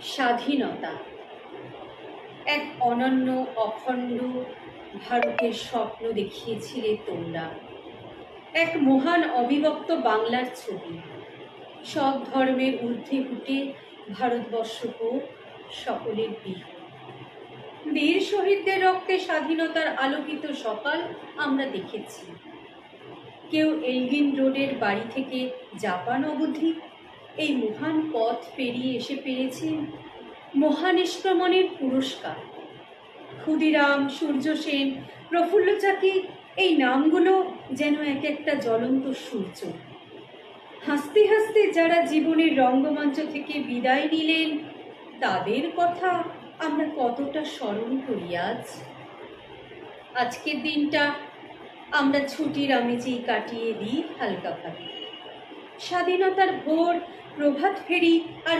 স্বাধীনতা এক অনন্য অখণ্ড ভারতের স্বপ্ন দেখিয়েছিলে তোমরা। এক মহান অবিভক্ত বাংলার ছবি, সব ধর্মের ঊর্ধ্বে উঠে ভারতবর্ষ হোক সকলের বীর। বীর শহীদদের রক্তে স্বাধীনতার আলোকিত সকাল আমরা দেখেছি। কেউ এলগিন রোডের বাড়ি থেকে জাপান অবধি এই মহান পথ পেরিয়ে এসে পেয়েছেন মহানিষ্ক্রমণের পুরস্কার। ক্ষুদিরাম, সূর্য সেন, প্রফুল্ল চাকি, এই নামগুলো যেন এক একটা জ্বলন্ত সূর্য। হাসতে হাসতে যারা জীবনের রঙ্গমঞ্চ থেকে বিদায় নিলেন, তাদের কথা আমরা কতটা স্মরণ করি আজ। আজকের দিনটা আমরা ছুটির আমেজেই কাটিয়ে দিই হালকাভাবে। স্বাধীনতার ভোর, প্রভাত ফেরি আর